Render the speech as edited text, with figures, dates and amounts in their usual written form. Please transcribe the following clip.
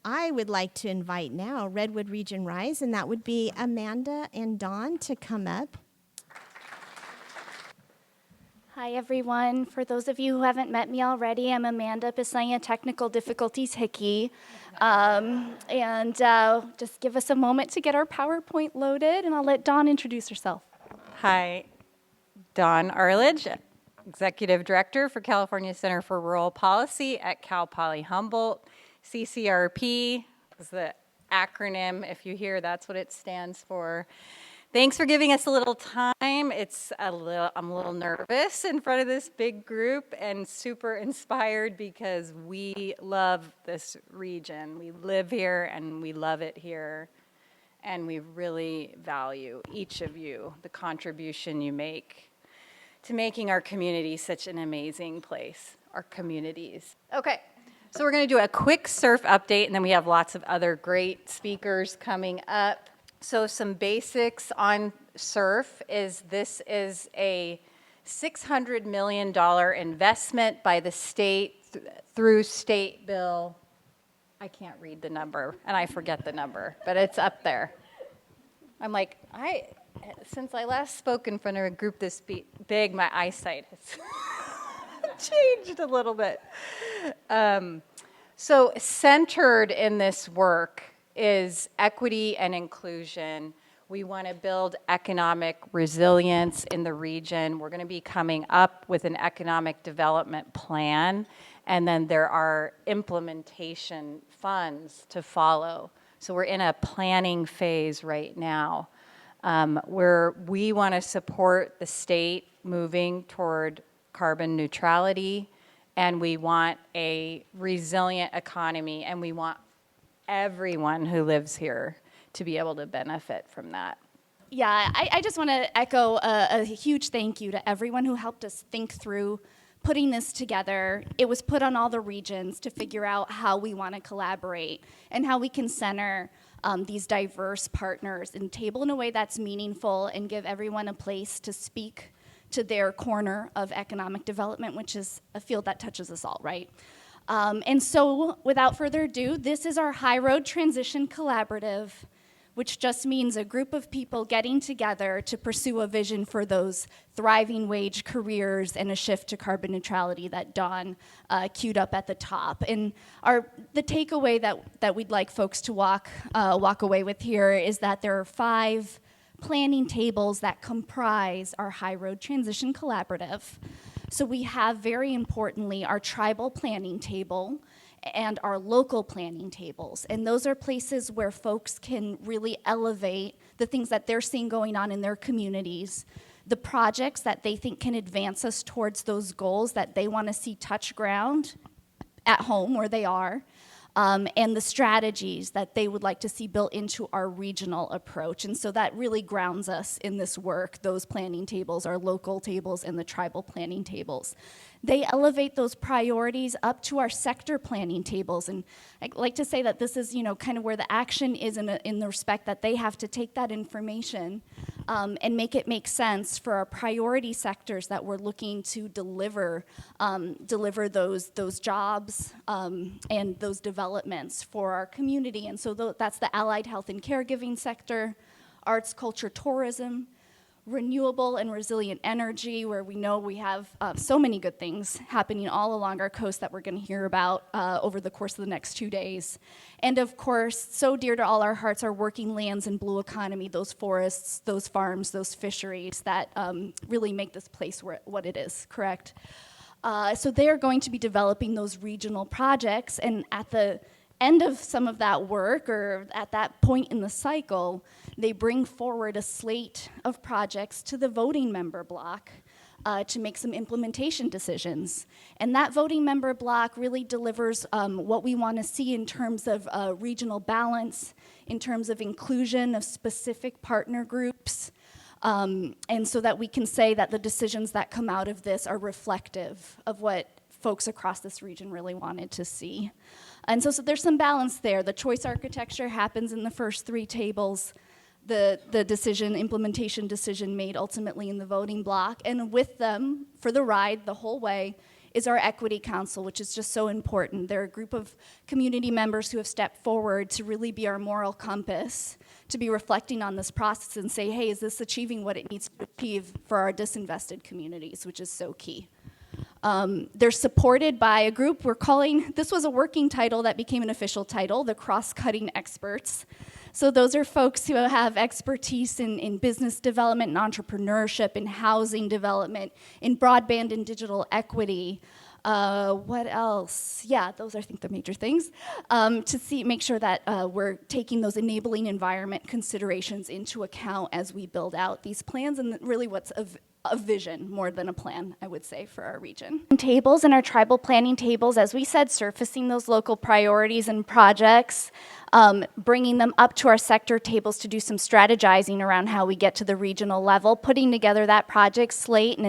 I would like to invite now Redwood Region Rise, and that would be Amanda and Dawn to come up. Hi, everyone. For those of you who haven't met me already, I'm Amanda Pisania, Technical Difficulties Hickey. Just give us a moment to get our PowerPoint loaded, and I'll let Dawn introduce herself. Hi, Dawn Arledge, Executive Director for California Center for Rural Policy at Cal Poly Humboldt. CCRP is the acronym. If you hear, that's what it stands for. Thanks for giving us a little time. I'm a little nervous in front of this big group and super inspired because we love this region. We live here and we love it here. And we really value each of you, the contribution you make to making our community such an amazing place, our communities. Okay, so we're gonna do a quick surf update and then we have lots of other great speakers coming up. So some basics on surf is this is a $600 million investment by the state through State Bill. I can't read the number and I forget the number, but it's up there. I'm like, since I last spoke in front of a group this big, my eyesight has changed a little bit. So centered in this work is equity and inclusion. We want to build economic resilience in the region. We're going to be coming up with an economic development plan, and then there are implementation funds to follow. So we're in a planning phase right now where we want to support the state moving toward carbon neutrality, and we want a resilient economy, and we want everyone who lives here to be able to benefit from that. Yeah, I just want to echo a huge thank you to everyone who helped us think through putting this together. It was put on all the regions to figure out how we want to collaborate and how we can center these diverse partners and table in a way that's meaningful and give everyone a place to speak to their corner of economic development, which is a field that touches us all, right? And so without further ado, this is our High Road Transition Collaborative, which just means a group of people getting together to pursue a vision for those thriving wage careers and a shift to carbon neutrality that Dawn queued up at the top. And the takeaway that we'd like folks to walk away with here is that there are 5 planning tables that comprise our High Road Transition Collaborative. So we have, very importantly, our tribal planning table and our local planning tables. And those are places where folks can really elevate the things that they're seeing going on in their communities, the projects that they think can advance us towards those goals that they want to see touch ground at home where they are, and the strategies that they would like to see built into our regional approach. And so that really grounds us in this work, those planning tables, our local tables, and the tribal planning tables. They elevate those priorities up to our sector planning tables. And I like to say that this is, kind of where the action is in the respect that they have to take that information and make it make sense for our priority sectors that we're looking to deliver those jobs and those developments for our community. And so that's the allied health and caregiving sector, arts, culture, tourism, renewable and resilient energy, where we know we have so many good things happening all along our coast that we're going to hear about over the course of the next 2 days. And of course, so dear to all our hearts, our working lands and blue economy, those forests, those farms, those fisheries that really make this place what it is, correct? So they are going to be developing those regional projects, and at the end of some of that work, or at that point in the cycle, they bring forward a slate of projects to the voting member block to make some implementation decisions. And that voting member block really delivers what we want to see in terms of regional balance, in terms of inclusion of specific partner groups, and so that we can say that the decisions that come out of this are reflective of what folks across this region really wanted to see. And so there's some balance there. The choice architecture happens in the first 3 tables. The implementation decision made ultimately in the voting block. And with them, for the ride the whole way, is our Equity Council, which is just so important. They're a group of community members who have stepped forward to really be our moral compass, to be reflecting on this process and say, hey, is this achieving what it needs to achieve for our disinvested communities, which is so key. They're supported by a group we're calling, this was a working title that became an official title, the Cross-Cutting Experts. So those are folks who have expertise in business development and entrepreneurship, in housing development, in broadband and digital equity. What else? Yeah, those are, I think, the major things. To make sure that we're taking those enabling environment considerations into account as we build out these plans, and really what's a vision more than a plan, I would say, for our region. Tables and our tribal planning tables, as we said, surfacing those local priorities and projects, bringing them up to our sector tables to do some strategizing around how we get to the regional level, putting together that project slate and